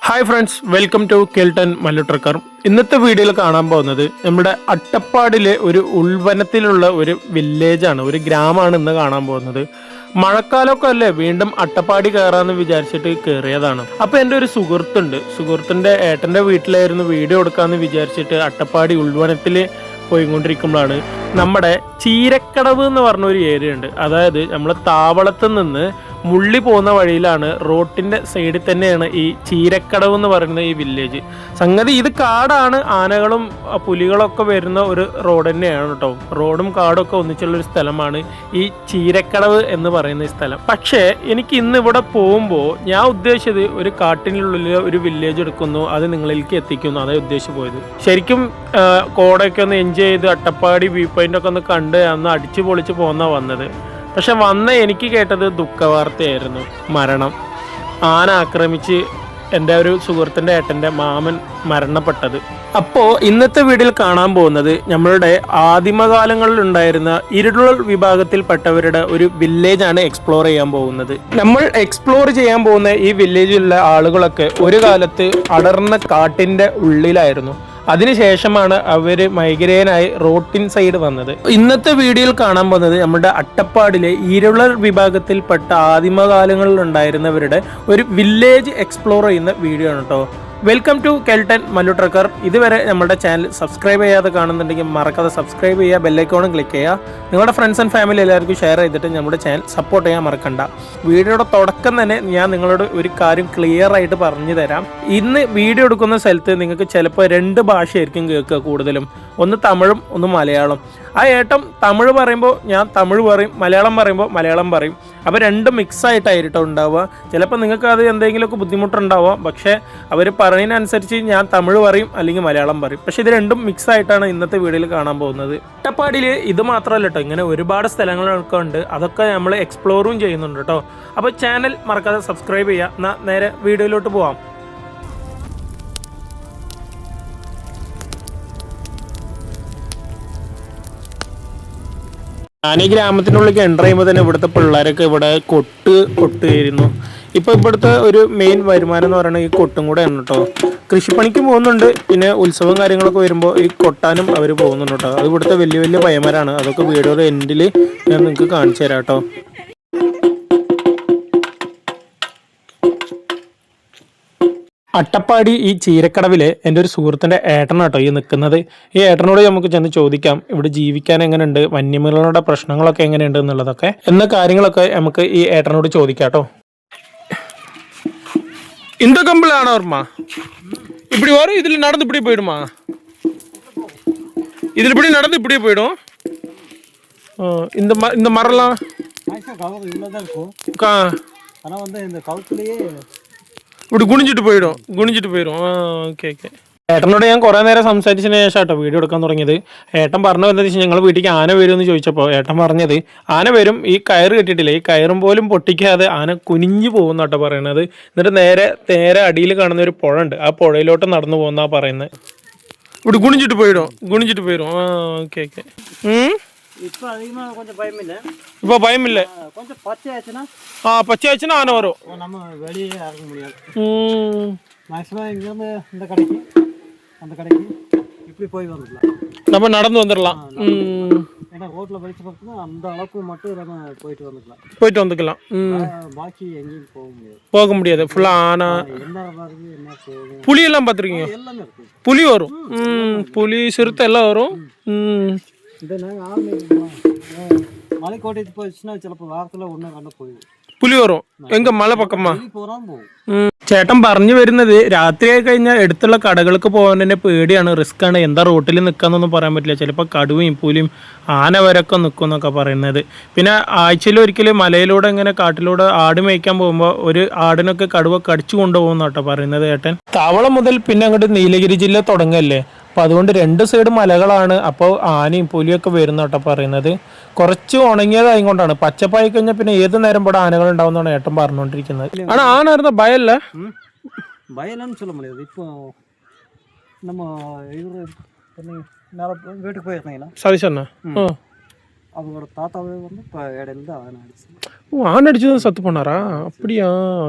Hi friends, welcome to Kelton Mallu trucker. ഇന്നത്തെ വീഡിയോയിൽ കാണാൻ പോകുന്നത് നമ്മുടെ അട്ടപ്പാടിലെ ഒരു ഉൾവനത്തിലുള്ള ഒരു വില്ലേജാണ്, ഒരു ഗ്രാമമാണ് ഇന്ന് കാണാൻ പോകുന്നത്. മഴക്കാലമൊക്കെ അല്ലേ, വീണ്ടും അട്ടപ്പാടി കയറാന്ന് വിചാരിച്ചിട്ട് കയറിയതാണ്. അപ്പോൾ എൻ്റെ ഒരു സുഹൃത്തിൻ്റെ ഏട്ടൻ്റെ വീട്ടിലായിരുന്നു വീഡിയോ എടുക്കാമെന്ന് വിചാരിച്ചിട്ട് അട്ടപ്പാടി ഉൾവനത്തിൽ പോയിക്കൊണ്ടിരിക്കുമ്പോഴാണ് നമ്മുടെ ചീരക്കടവ് എന്ന് പറഞ്ഞൊരു ഏരിയ ഉണ്ട്. അതായത് നമ്മൾ താവളത്ത് നിന്ന് മുള്ളി പോകുന്ന വഴിയിലാണ്, റോട്ടിൻ്റെ സൈഡിൽ തന്നെയാണ് ഈ ചീരക്കടവ് എന്ന് പറയുന്ന ഈ വില്ലേജ്. സംഗതി ഇത് കാടാണ്, ആനകളും പുലികളൊക്കെ വരുന്ന ഒരു റോഡ് തന്നെയാണ് കേട്ടോ. റോഡും കാടും ഒക്കെ ഒന്നിച്ചുള്ളൊരു സ്ഥലമാണ് ഈ ചീരക്കടവ് എന്ന് പറയുന്ന ഈ സ്ഥലം. പക്ഷേ എനിക്ക് ഇന്ന് ഇവിടെ പോകുമ്പോൾ ഞാൻ ഉദ്ദേശിച്ചത് ഒരു കാട്ടിനുള്ളിൽ ഒരു വില്ലേജ് എടുക്കുന്നു, അത് നിങ്ങളിലേക്ക് എത്തിക്കുന്നു, അതേ ഉദ്ദേശിച്ച് പോയത്. ശരിക്കും കോടയൊക്കെ ഒന്ന് എൻജോയ് ചെയ്ത് അട്ടപ്പാടി വ്യൂ പോയിന്റ് ഒക്കെ ഒന്ന് കണ്ട് അന്ന് അടിച്ചു പൊളിച്ച് പോന്നാ വന്നത്. പക്ഷെ എനിക്ക് കേട്ടത് ദുഃഖവാർത്തയായിരുന്നു. മരണം, ആന ആക്രമിച്ച് എൻ്റെ ഒരു സുഹൃത്തിൻ്റെ ഏട്ടൻ്റെ മാമൻ മരണപ്പെട്ടത്. അപ്പോൾ ഇന്നത്തെ വീഡിയോയിൽ കാണാൻ പോകുന്നത് നമ്മളുടെ ആദിമകാലങ്ങളിൽ ഉണ്ടായിരുന്ന ഇരുളർ വിഭാഗത്തിൽപ്പെട്ടവരുടെ ഒരു വില്ലേജാണ് എക്സ്പ്ലോർ ചെയ്യാൻ പോകുന്നത്. നമ്മൾ എക്സ്പ്ലോർ ചെയ്യാൻ പോകുന്ന ഈ വില്ലേജിലുള്ള ആളുകളൊക്കെ ഒരു കാലത്ത് അടർന്ന കാട്ടിൻ്റെ ഉള്ളിലായിരുന്നു. അതിനുശേഷമാണ് അവർ മൈഗ്രേനായി റോട്ടിൻ സൈഡ് വന്നത്. ഇന്നത്തെ വീഡിയോയിൽ കാണാൻ പോകുന്നത് നമ്മുടെ അട്ടപ്പാടിലെ ഇരുളർ വിഭാഗത്തിൽപ്പെട്ട ആദിമകാലങ്ങളിൽ ഉണ്ടായിരുന്നവരുടെ ഒരു വില്ലേജ് എക്സ്പ്ലോർ ചെയ്യുന്ന വീഡിയോ ആണ് കേട്ടോ. Welcome to Kelton Mallu trucker. ഇതുവരെ നമ്മുടെ ചാനൽ സബ്സ്ക്രൈബ് ചെയ്യാതെ കാണുന്നുണ്ടെങ്കിൽ മറക്കാതെ സബ്സ്ക്രൈബ് ചെയ്യുക, ബെല്ലൈക്കോണും ക്ലിക്ക് ചെയ്യുക. നിങ്ങളുടെ ഫ്രണ്ട്സ് ആൻഡ് ഫാമിലി എല്ലാവർക്കും ഷെയർ ചെയ്തിട്ട് നമ്മുടെ ചാനൽ സപ്പോർട്ട് ചെയ്യാൻ മറക്കണ്ട. വീഡിയോയുടെ തുടക്കം തന്നെ ഞാൻ നിങ്ങളോട് ഒരു കാര്യം ക്ലിയർ ആയിട്ട് പറഞ്ഞു തരാം. ഇന്ന് വീഡിയോ എടുക്കുന്ന സ്ഥലത്ത് നിങ്ങൾക്ക് ചിലപ്പോൾ രണ്ട് ഭാഷയായിരിക്കും കേൾക്കുക കൂടുതലും. ഒന്ന് തമിഴും ഒന്ന് മലയാളം. ആ ഏട്ടൻ തമിഴ് പറയുമ്പോൾ ഞാൻ തമിഴ് പറയും, മലയാളം പറയുമ്പോൾ മലയാളം പറയും. അപ്പോൾ രണ്ടും മിക്സ് ആയിട്ടായിരിക്കും ഉണ്ടാവുക. ചിലപ്പോൾ നിങ്ങൾക്ക് അത് എന്തെങ്കിലുമൊക്കെ ബുദ്ധിമുട്ടുണ്ടാവുക. പക്ഷേ അവർ പറയുന്നതനുസരിച്ച് ഞാൻ തമിഴ് പറയും അല്ലെങ്കിൽ മലയാളം പറയും. പക്ഷേ ഇത് രണ്ടും മിക്സ് ആയിട്ടാണ് ഇന്നത്തെ വീഡിയോയിൽ കാണാൻ പോകുന്നത്. അട്ടപ്പാടിയിൽ ഇത് മാത്രമല്ല കേട്ടോ, ഇങ്ങനെ ഒരുപാട് സ്ഥലങ്ങളൊക്കെ ഉണ്ട്. അതൊക്കെ നമ്മൾ എക്സ്പ്ലോറും ചെയ്യുന്നുണ്ട് കേട്ടോ. അപ്പോൾ ചാനൽ മറക്കാതെ സബ്സ്ക്രൈബ് ചെയ്യുക. എന്നാൽ നേരെ വീഡിയോയിലോട്ട് പോവാം. ഞാൻ ഈ ഗ്രാമത്തിനുള്ളിൽ എൻ്റർ ചെയ്യുമ്പോൾ തന്നെ ഇവിടുത്തെ പിള്ളേരൊക്കെ ഇവിടെ കൊട്ടുകയായിരുന്നു. ഇപ്പോൾ ഇവിടുത്തെ ഒരു മെയിൻ വരുമാനം എന്ന് പറയുന്നത് ഈ കൊട്ടും കൂടെ ആണ് കേട്ടോ. കൃഷിപ്പണിക്ക് പോകുന്നുണ്ട്, പിന്നെ ഉത്സവം കാര്യങ്ങളൊക്കെ വരുമ്പോൾ ഈ കൊട്ടാനും അവർ പോകുന്നുണ്ട് കേട്ടോ. അത് ഇവിടുത്തെ വലിയ വലിയ പയ്യന്മാരാണ്. അതൊക്കെ വീഡിയോയുടെ എൻഡിൽ ഞാൻ നിങ്ങൾക്ക് കാണിച്ചു തരാം കേട്ടോ. അട്ടപ്പാടി ഈ ചീരക്കടവിലെ എൻ്റെ ഒരു സുഹൃത്തിൻ്റെ ഏട്ടനാട്ടോ ഈ നിൽക്കുന്നത്. ഈ ഏട്ടനോട് നമുക്ക് ചെന്ന് ചോദിക്കാം ഇവിടെ ജീവിക്കാൻ എങ്ങനെയുണ്ട്, വന്യമൃഗങ്ങളുടെ പ്രശ്നങ്ങളൊക്കെ എങ്ങനെയുണ്ട് എന്നുള്ളതൊക്കെ എന്ന കാര്യങ്ങളൊക്കെ നമുക്ക് ഈ ഏട്ടനോട് ചോദിക്കാം കേട്ടോ. இந்த கம்பில் ஆன வருமா? இப்படி வரும், இதில் நடந்து இப்படி போயிடுமா? இதில் இப்படி நடந்து இப்படியே போயிடும். இந்த மரம்லாம் ஆனால் வந்து இந்த கவுத்துலேயே ഇവിടെ ഗുണിച്ചിട്ട് പോയിടും. ഓക്കെ. ഏട്ടനോട് ഞാൻ കുറേ നേരം സംസാരിച്ചതിന് ശേഷം കേട്ടോ വീഡിയോ എടുക്കാൻ തുടങ്ങിയത്. ഏട്ടൻ പറഞ്ഞു എന്താ വെച്ചാൽ ഞങ്ങൾ വീട്ടിലേക്ക് ആന വരുമെന്ന് ചോദിച്ചപ്പോൾ ഏട്ടൻ പറഞ്ഞത് ആന വരും, ഈ കയറ് കെട്ടിയിട്ടില്ല, ഈ കയറും പോലും പൊട്ടിക്കാതെ ആന കുനിഞ്ഞു പോകുന്ന കേട്ടോ പറയണത്. എന്നിട്ട് നേരെ അടിയിൽ കാണുന്ന ഒരു പുഴ ഉണ്ട്, ആ പുഴയിലോട്ട് നടന്നു പോകുന്നാ പറയുന്നത്. ഇവിടെ ഗുണിച്ചിട്ട് പോയിടും. ഓക്കെ. இப்போ அதிகமாக கொஞ்சம் பயமில்லை. இப்போ பயமில்லை, கொஞ்சம் பச்சையாச்சுன்னா பச்சையாச்சுன்னா ஆனை வரும். நம்ம வெளியே இறங்க முடியாது. மேக்ஸிமம் இங்கேருந்து இந்த கடைக்கு அந்த கடைக்கு இப்படி போய் வந்துடலாம், நம்ம நடந்து வந்துடலாம். ஏன்னா ரோட்டில் படித்து பார்த்தோம்னா அந்த அளவுக்கு மட்டும் நம்ம போயிட்டு வந்துக்கலாம். பாக்கி எங்கேயும் போக முடியாது. ஃபுல்லாக ஆனை, என்ன வருது என்ன போகுது, புலியெல்லாம் பார்த்துருக்கீங்க? எல்லாமே இருக்குது. புலி வரும், புலி சிறுத்தை எல்லாம் வரும். இந்த மலைக்கோட்டைக்கு போயிடுச்சுன்னா ചിലപ്പോൾ വാർത്തല ഒന്നോ കണ്ടോ പോയി പുലി വരും. എങ്ക മല പക്കമാ പോകാൻ പോകും. ചേട്ടൻ പറഞ്ഞു വരുന്നത് രാത്രിയായി കഴിഞ്ഞാൽ എടുത്തുള്ള കടകൾക്ക് പോകാൻ തന്നെ പേടിയാണ്, റിസ്ക് ആണ്. എന്താ റോട്ടിൽ നിൽക്കാന്നൊന്നും പറയാൻ പറ്റില്ല. ചിലപ്പോൾ കടുവയും പുലിയും ആന വരൊക്കെ നിൽക്കും എന്നൊക്കെ പറയുന്നത്. പിന്നെ ആഴ്ചയിൽ ഒരിക്കലും മലയിലൂടെ ഇങ്ങനെ കാട്ടിലൂടെ ആട് മേയ്ക്കാൻ പോകുമ്പോൾ ഒരു ആടിനൊക്കെ കടുവ കടിച്ചു കൊണ്ടുപോകുന്ന കേട്ടോ പറയുന്നത് ഏട്ടൻ. താവളം മുതൽ പിന്നെ അങ്ങോട്ട് നീലഗിരി ജില്ല തുടങ്ങല്ലേ, അപ്പോൾ അതുകൊണ്ട് രണ്ട് സൈഡ് മലകളാണ്. അപ്പോൾ ആനയും പുലിയൊക്കെ വരുന്ന കേട്ടോ പറയുന്നത്. കുറച്ച് ഉണങ്ങിയതായി കൊണ്ടാണ്, പച്ചപ്പായി കഴിഞ്ഞാൽ പിന്നെ ഏത് നേരം ഇവിടെ ആനകൾ ഉണ്ടാവുന്നതാണ് ഏട്ടൻ പറഞ്ഞുകൊണ്ടിരിക്കുന്നത്. ആണ് ആനായിരുന്ന ഭയല്ല, பயம்னு சொல்ல முடியாது. இப்போ நம்ம இவரு வீட்டுக்கு போயிருந்தீங்கன்னா சதீஷண்ணா அவங்களோட தாத்தாவே வந்து இப்போ இடையில ஆனை அடிச்சு. ஆனை அடிச்சு தான் சத்து பண்ணாரா? அப்படியா,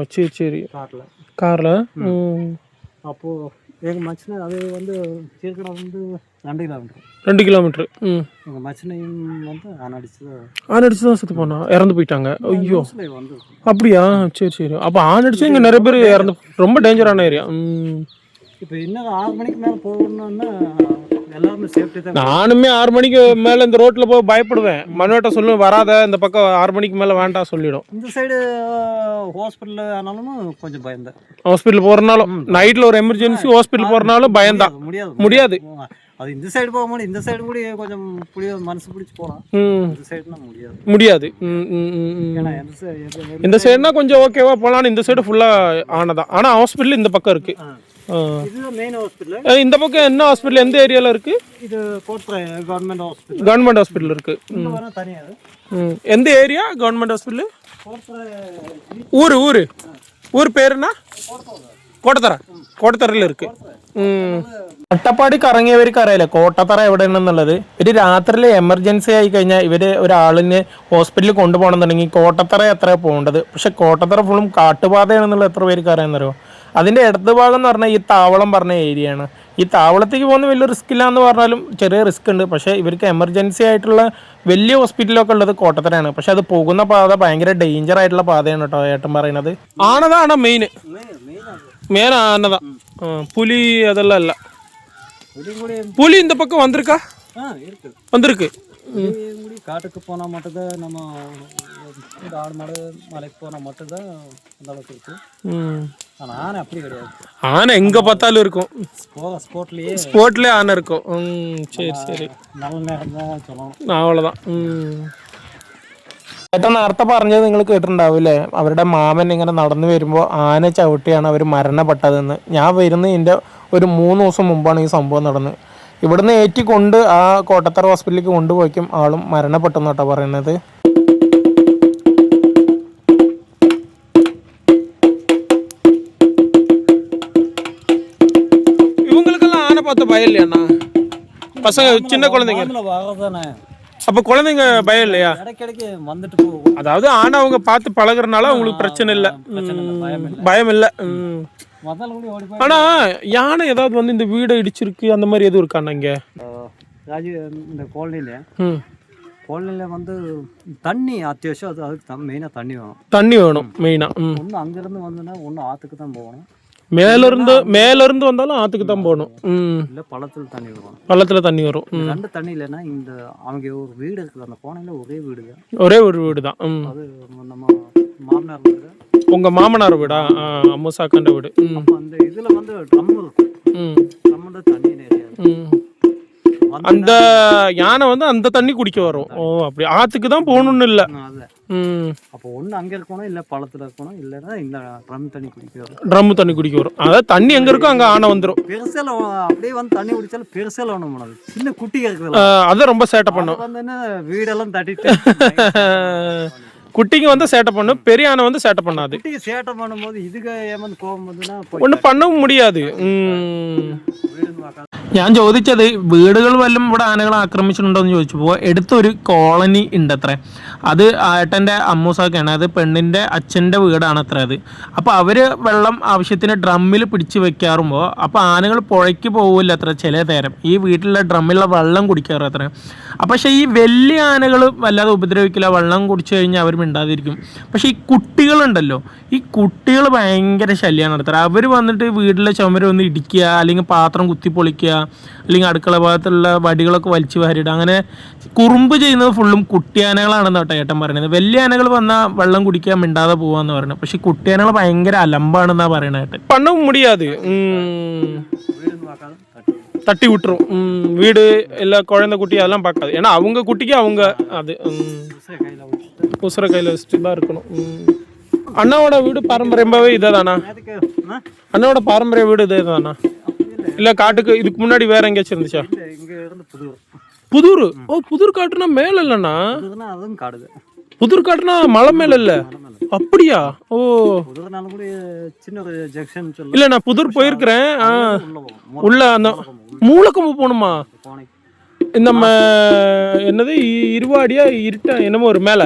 சரி. காரில் அப்போது எங்கள் மச்சினை அது வந்து சீர்கடை வந்து 2 கிலோமீட்டர் 2 கிலோமீட்டர். எங்கள் மச்சினையும் வந்து ஆனடிச்சு அடிச்சு தான் செத்து போனா, இறந்து போயிட்டாங்க. ஐயோ வந்து அப்படியா? சரி சரி. அப்போ அடிச்சு இங்கே நிறைய பேர் இறந்து, ரொம்ப டேஞ்சரான ஏரியா. இப்போ இன்னும் 6 மணிக்கு மேலே போகணுன்னா எல்லாருமே சேஃப்டி தான். நானுமே 6 மணிக்கு மேலே இந்த ரோட்டில் போய் பயப்படுவேன். மனுவேட்ட சொல்லுவேன் வராத, இந்த பக்கம் 6 மணிக்கு மேலே வேண்டாம் சொல்லிடும். இந்த சைடு ஹாஸ்பிட்டல் ஆனாலும் கொஞ்சம் பயந்தேன். ஹாஸ்பிட்டல் போகிறனாலும், நைட்டில் ஒரு எமர்ஜென்சி ஹாஸ்பிட்டல் போகிறனாலும் பயந்தான். முடியாது. அது இந்த சைடு போக முடியும், இந்த சைடு கூட கொஞ்சம் மனசு பிடிச்சி போகலாம். இந்த சைடுனா முடியாது. ஏன்னா இந்த சைடுனா கொஞ்சம் ஓகேவா போகலான்னு, இந்த சைடு ஃபுல்லாக ஆனதான். ஆனால் ஹாஸ்பிட்டல் இந்த பக்கம் இருக்கு. இதுதான் மெயின் ஹாஸ்பிட்டல். இந்த பக்கம் என்ன ஹாஸ்பிட்டல், எந்த ஏரியாவில் இருக்கு? இது கோட்ரை கவர்மெண்ட் ஹாஸ்பிட்டல். கவர்மெண்ட் ஹாஸ்பிட்டல் இருக்கு. தனியாக எந்த ஏரியா கவர்மெண்ட் ஹாஸ்பிட்டல்? ஊர் ஊர் ஊர் പേരെന്നാ? കോട്ടത്തറ. കോട്ടത്തറയിൽ ഇருக்கு. അട്ടപ്പാടിക്ക് ഇറങ്ങിയവർക്ക് അറിയില്ല കോട്ടത്തറ എവിടെയാണെന്നുള്ളത്. ഒരു രാത്രിയിൽ എമർജൻസി ആയി കഴിഞ്ഞാൽ ഇവര് ഒരാളിനെ ഹോസ്പിറ്റലിൽ കൊണ്ടുപോകണമെന്നുണ്ടെങ്കിൽ കോട്ടത്തറ എത്ര പോകേണ്ടത്. പക്ഷെ കോട്ടത്തറ ഫുള്ളും കാട്ടുപാതയാണെന്നുള്ളത് എത്ര പേർക്ക് അറിയാമെന്നറിയോ? അതിൻ്റെ ഇടത് ഭാഗം എന്ന് പറഞ്ഞാൽ ഈ താവളം പറഞ്ഞ ഏരിയയാണ്. ഈ താവളത്തേക്ക് പോകുന്ന വലിയ റിസ്ക് ഇല്ല എന്ന് പറഞ്ഞാലും ചെറിയ റിസ്ക് ഉണ്ട്. പക്ഷേ ഇവർക്ക് എമർജൻസി ആയിട്ടുള്ള വലിയ ഹോസ്പിറ്റലൊക്കെ ഉള്ളത് കോട്ടത്തറയാണ്. പക്ഷെ അത് പോകുന്ന പാത ഭയങ്കര ഡേഞ്ചർ ആയിട്ടുള്ള പാതയാണ് കേട്ടോ ഏട്ടൻ പറയുന്നത്. ആനതാണ് മെയിൻ ആനതാ. പുലി അതെല്ലാം അല്ല. புலி இந்த பக்கம் வந்திருக்கா? வந்திருக்கு. காட்டுக்கு போனால் மட்டும்தான் நம்ம ஆடு மாடு மலைக்கு போனால் மட்டும்தான் அந்த அளவுக்கு இருக்கு. ஆனால் ஆனை அப்படி கிடையாது. ஆனை எங்கே பார்த்தாலும் இருக்கும். ஸ்போர்ட்லேயே ஆனை இருக்கும். சரி சரி. நல்ல நேரம் தான் சொல்லணும். அவ்வளோதான். ഏട്ടൻ നേരത്തെ പറഞ്ഞത് നിങ്ങൾ കേട്ടിട്ടുണ്ടാവില്ലേ, അവരുടെ മാമൻ ഇങ്ങനെ നടന്നു വരുമ്പോൾ ആന ചവിട്ടിയാണ് അവർ മരണപ്പെട്ടതെന്ന്. ഞാൻ വരുന്നതിൻ്റെ ഒരു 3 ദിവസം മുമ്പാണ് ഈ സംഭവം നടന്നത്. ഇവിടുന്ന് ഏറ്റിക്കൊണ്ട് ആ കോട്ടത്തറ ഹോസ്പിറ്റലിലേക്ക് കൊണ്ടുപോയിക്കും ആളും മരണപ്പെട്ടെന്ന് കേട്ടോ പറയുന്നത്. இவங்களுக்கெல்லாம் ஆனை பார்த்த பயம் இல்லையா அண்ணா? பசங்க சின்ன குழந்தைங்க. அப்போ குழந்தைங்க பயம் இல்லையா? இடைக்கிடைக்கு வந்துட்டு போகும். அதாவது ஆனா அவங்க பார்த்து பழகுறதுனால அவங்களுக்கு பிரச்சனை இல்லை, பயம் இல்லை. ஆனா யானை ஏதாவது வந்து இந்த வீடை இடிச்சிருக்கு அந்த மாதிரி எதுவும் இருக்காண்ணா இங்க? ராஜு இந்த கோல்னில வந்து தண்ணி அத்தியாவசியம். அதுக்கு தான் மெயினாக தண்ணி வேணும் மெயினாக. ஒன்று அங்கேருந்து வந்துன்னா ஒன்று ஆற்றுக்கு தான் போகணும். மேல இருந்து வந்தாலும் ஆத்துக்கு தான் போகணும். இல்ல பள்ளத்துல தண்ணி வரும். ரெண்டு தண்ணி இல்லைன்னா இந்த அவங்க ஒரு வீடு இருக்குது, அந்த கோணையில ஒரே ஒரு வீடு தான். அது நம்ம மாமனார் வீடு. உங்க மாமனார் வீடா? அம்முசாக்கண்ட வீடு. அந்த இதுல வந்து ட்ரம் இருக்கும். ட்ரம்ல தண்ணி நிறைய. அந்த யானை வந்து அந்த தண்ணி குடிக்க வரும். ஓ அப்படி ஆத்துக்கு தான் போகணும்னு இல்லை. அப்போ ஒன்று அங்கே இருக்கணும், இல்லை பழத்தில் இருக்கணும், இல்லைன்னா இந்த ட்ரம் தண்ணி குடிக்க வரும். அதாவது தண்ணி எங்கே இருக்கோ அங்கே ஆனை வந்துடும். பெருசால் அப்படியே வந்து தண்ணி குடிச்சாலும் பெருசால் ஒன்றும் பண்ணாது. சின்ன குட்டி இருக்குது, அதை ரொம்ப சேட்டை பண்ணும். வந்து என்ன வீடெல்லாம் தட்டிட்டு குட்டிங்க வந்து சேட்டை பண்ணும், பெரிய ஆனை வந்து சேட்டை பண்ணாது. குட்டிக்கு சேட்டை பண்ணும்போது இதுக்கு ஏமாந்து கோபம் வந்துன்னா ஒன்றும் பண்ணவும் முடியாது. ഞാൻ ചോദിച്ചത് വീടുകൾ വല്ലതും ഇവിടെ ആനകൾ ആക്രമിച്ചിട്ടുണ്ടോ എന്ന് ചോദിച്ചപ്പോൾ എടുത്തൊരു കോളനി ഉണ്ട് അത്ര. അത് ഏട്ടൻ്റെ അമ്മൂസാക്കാണ്, അത് പെണ്ണിൻ്റെ അച്ഛൻ്റെ വീടാണ് അത്ര അത്. അപ്പോൾ അവർ വെള്ളം ആവശ്യത്തിന് ഡ്രമ്മിൽ പിടിച്ച് വെക്കാറുമ്പോൾ അപ്പോൾ ആനകൾ പുഴയ്ക്ക് പോകില്ല അത്ര ചില നേരം, ഈ വീട്ടിലെ ഡ്രമ്മിലുള്ള വെള്ളം കുടിക്കാറ് അത്ര. അപ്പോൾ പക്ഷേ ഈ വലിയ ആനകൾ വല്ലാതെ ഉപദ്രവിക്കില്ല, വെള്ളം കുടിച്ചു കഴിഞ്ഞാൽ അവർ മിണ്ടാതിരിക്കും. പക്ഷേ ഈ കുട്ടികളുണ്ടല്ലോ, ഈ കുട്ടികൾ ഭയങ്കര ശല്യമാണ് അത്ര. അവർ വന്നിട്ട് വീട്ടിലെ ചുമര് ഒന്ന് ഇടിക്കുക, അല്ലെങ്കിൽ പാത്രം കുത്തിപ്പൊളിക്കുക, അല്ലെങ്കിൽ അടുക്കള ഭാഗത്തുള്ള വടികളൊക്കെ വലിച്ചു വാരിടുക, അങ്ങനെ കുറുമ്പ് ചെയ്യുന്നത് ഫുള്ളും കുട്ടിയാനകളാണെന്ന് കേട്ടോ ഏട്ടൻ പറയുന്നത്. വലിയ ആനകൾ വന്നാൽ വെള്ളം കുടിക്കാൻ മിണ്ടാതെ പോവാന്ന് പറയുന്നത്, പക്ഷെ കുട്ടിയാനകൾ ഭയങ്കര അലമ്പാണെന്നാ പറയണ ഏട്ടൻ. പണ്ണവും മുടിയാത് தட்டி விட்டுரும். வீடு இல்லை குழந்தை குட்டி அதெல்லாம் பார்க்காது. ஏன்னா அவங்க குட்டிக்கு அவங்க அது உசுர கையில் வச்சுட்டு தான் இருக்கணும். அண்ணாவோட வீடு பாரம்பரியமாகவே இதே தானா? அண்ணாவோட பாரம்பரிய வீடு இதே தானா? இல்லை காட்டுக்கு இதுக்கு முன்னாடி வேற எங்கேயாச்சும் இருந்துச்சா? புதூர். ஓ புதூர் காட்டுனா மேல இல்லைண்ணா? புதூர் காட்டுனா மலை மேல இல்ல? அப்படியா? ஓ இல்ல நான் புதூர் போயிருக்கிறேன். உள்ள அந்த மூலக்கம்பு போகணுமா? நம்ம என்னது இருவாடியா இருட்டா என்னமோ ஒரு மேல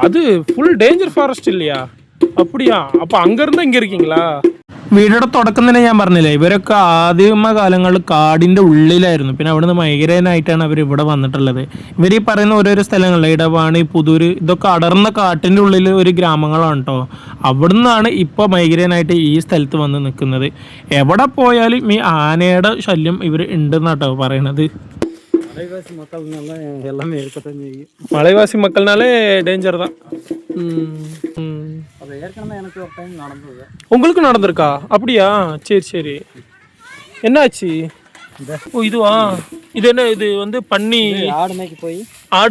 அது ஃபுல் டேஞ்சர் ஃபாரஸ்ட் இல்லையா? அப்படியா? அப்ப அங்க இருந்தா இங்க இருக்கீங்களா? വീടിന്റെ തുടക്കം തന്നെ ഞാൻ പറഞ്ഞില്ലേ, ഇവരൊക്കെ ആദ്യമ കാലങ്ങളിൽ കാടിന്റെ ഉള്ളിലായിരുന്നു. പിന്നെ അവിടുന്ന് മൈഗ്രേൻ ആയിട്ടാണ് അവർ ഇവിടെ വന്നിട്ടുള്ളത്. ഇവർ ഈ പറയുന്ന ഓരോരോ സ്ഥലങ്ങളിൽ ഇടവാണി, പുതൂര്, ഇതൊക്കെ അടർന്ന കാട്ടിന്റെ ഉള്ളിൽ ഒരു ഗ്രാമങ്ങളാണ് കേട്ടോ. അവിടുന്നാണ് ഇപ്പോൾ മൈഗ്രേൻ ആയിട്ട് ഈ സ്ഥലത്ത് വന്ന് നിൽക്കുന്നത്. എവിടെ പോയാലും ഈ ആനയുടെ ശല്യം ഇവർ ഉണ്ടെന്നാട്ടോ പറയണത്. மலைவாசி மக்கள்னாலே டேஞ்சர் தான். உங்களுக்கு நடந்திருக்கா? அப்படியா? சரி சரி. என்னாச்சு? ஓ இதுவா? இது என்ன, இது வந்து பண்ணி ஆடு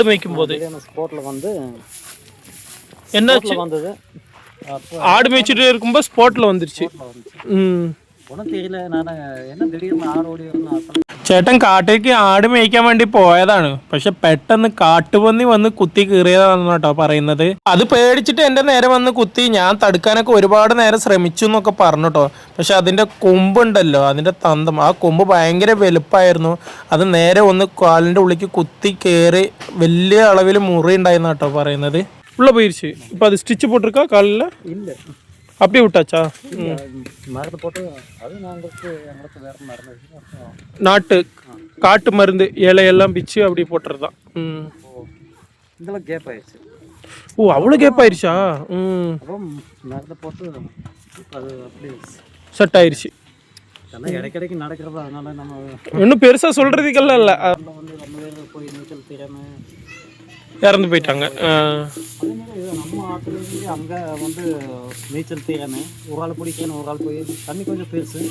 மேய்க்கும் போது என்னாச்சு? ஆடு மேய்ச்சிட்டு இருக்கும்போது ஸ்பாட்ல வந்துருச்சு. ചേട്ടൻ കാട്ടിലേക്ക് ആട് മേയ്ക്കാൻ വേണ്ടി പോയതാണ്. പക്ഷെ പെട്ടെന്ന് കാട്ടുപന്നി വന്ന് കുത്തി കീറിയതാണെന്ന് കേട്ടോ പറയുന്നത്. അത് പേടിച്ചിട്ട് എൻ്റെ നേരെ വന്ന് കുത്തി. ഞാൻ തടുക്കാനൊക്കെ ഒരുപാട് നേരം ശ്രമിച്ചു എന്നൊക്കെ പറഞ്ഞു കേട്ടോ. പക്ഷെ അതിൻ്റെ കൊമ്പുണ്ടല്ലോ, അതിൻ്റെ തന്തം, ആ കൊമ്പ് ഭയങ്കര വലുപ്പമായിരുന്നു. അത് നേരെ ഒന്ന് കാലിൻ്റെ ഉള്ളിലേക്ക് കുത്തി കയറി വലിയ അളവിൽ മുറി ഉണ്ടായിരുന്നു കേട്ടോ പറയുന്നത്. ഉള്ള പോയിരിച്ച്. ഇപ്പം അത് സ്റ്റിച്ച് പോട്ടിരിക്കാ കാലിൽ? ഇല്ല, அப்படியே விட்டாச்சா? நாட்டு காட்டு மருந்து இலையெல்லாம் பிச்சு அப்படி போட்டுறது தான். ஓ அவ்வளோ கேப் ஆயிடுச்சா? செட் ஆயிடுச்சு. இடைக்கிடைக்கு நடக்கிறதா, அதனால நம்ம இன்னும் பெருசாக சொல்கிறதுக்கெல்லாம் இல்லை. இறந்து போயிட்டாங்க. நம்ம ஆற்றுலேருந்து அங்கே வந்து நீச்சல் தெரியாமல் ஒரு ஆள் பிடிக்கணும், ஒரு ஆள் போய் தண்ணி கொஞ்சம் பெருசு,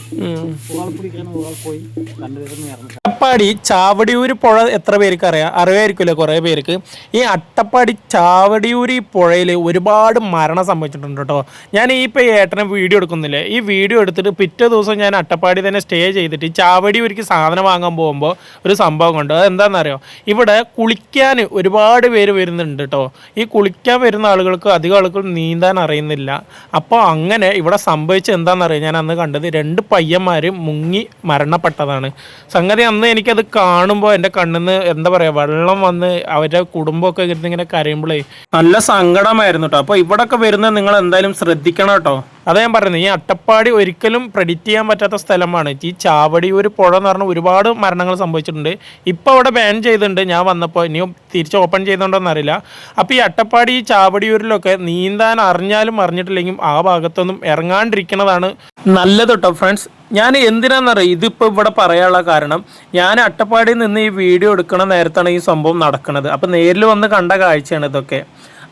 ஒரு ஆள் பிடிக்கணும், ஒரு ஆள் போய் 2 பேரும் இறந்து. അട്ടപ്പാടി ചാവടിയൂർ പുഴ എത്ര പേർക്ക് അറിയാം? അറിയായിരിക്കുമല്ലോ കുറേ പേർക്ക്. ഈ അട്ടപ്പാടി ചാവടിയൂർ ഈ പുഴയിൽ ഒരുപാട് മരണം സംഭവിച്ചിട്ടുണ്ട് കേട്ടോ. ഞാൻ ഈ ഇപ്പോൾ ഏട്ടനെ വീഡിയോ എടുക്കുന്നില്ലേ, ഈ വീഡിയോ എടുത്തിട്ട് പിറ്റേ ദിവസം ഞാൻ അട്ടപ്പാടി തന്നെ സ്റ്റേ ചെയ്തിട്ട് ഈ ചാവടിയൂർക്ക് സാധനം വാങ്ങാൻ പോകുമ്പോൾ ഒരു സംഭവം കൊണ്ട് അത് എന്താണെന്നറിയോ, ഇവിടെ കുളിക്കാൻ ഒരുപാട് പേര് വരുന്നുണ്ട് കേട്ടോ. ഈ കുളിക്കാൻ വരുന്ന ആളുകൾക്ക് അധികം ആളുകൾ നീന്താൻ അറിയുന്നില്ല. അപ്പോൾ അങ്ങനെ ഇവിടെ സംഭവിച്ചത് എന്താണെന്നറിയാം, ഞാൻ അന്ന് കണ്ടത് 2 പയ്യന്മാർ മുങ്ങി മരണപ്പെട്ടതാണ് സംഗതി. അന്ന് എനിക്കത് കാണുമ്പോൾ എൻ്റെ കണ്ണിൽ നിന്ന് എന്താ പറയുക, വെള്ളം വന്ന് അവരുടെ കുടുംബമൊക്കെ ഇരുന്നിങ്ങനെ കരയുമ്പോഴേ നല്ല സങ്കടമായിരുന്നു കേട്ടോ. അപ്പോൾ ഇവിടെയൊക്കെ വരുന്നത് നിങ്ങൾ എന്തായാലും ശ്രദ്ധിക്കണം കേട്ടോ. അതാ ഞാൻ പറയുന്നത്, ഈ അട്ടപ്പാടി ഒരിക്കലും പ്രെഡിക്റ്റ് ചെയ്യാൻ പറ്റാത്ത സ്ഥലമാണ്. ഈ ചാവടിയൂർ പുഴ എന്ന് പറഞ്ഞാൽ ഒരുപാട് മരണങ്ങൾ സംഭവിച്ചിട്ടുണ്ട്. ഇപ്പോൾ അവിടെ ബാൻ ചെയ്തിട്ടുണ്ട് ഞാൻ വന്നപ്പോൾ, ഇനിയും തിരിച്ച് ഓപ്പൺ ചെയ്തുകൊണ്ടോന്ന് അറിയില്ല. അപ്പോൾ ഈ അട്ടപ്പാടി ഈ ചാവടിയൂരിലൊക്കെ നീന്താൻ അറിഞ്ഞാലും അറിഞ്ഞിട്ടില്ലെങ്കിൽ ആ ഭാഗത്തൊന്നും ഇറങ്ങാണ്ടിരിക്കുന്നതാണ് നല്ലത് കേട്ടോ ഫ്രണ്ട്സ്. ഞാൻ എന്തിനാണെന്നറിയാം ഇതിപ്പോൾ ഇവിടെ പറയാനുള്ള കാരണം, ഞാൻ അട്ടപ്പാടിയിൽ നിന്ന് ഈ വീഡിയോ എടുക്കണ നേരത്താണ് ഈ സംഭവം നടക്കുന്നത്. അപ്പോൾ നേരിൽ വന്ന് കണ്ട കാഴ്ചയാണ് ഇതൊക്കെ.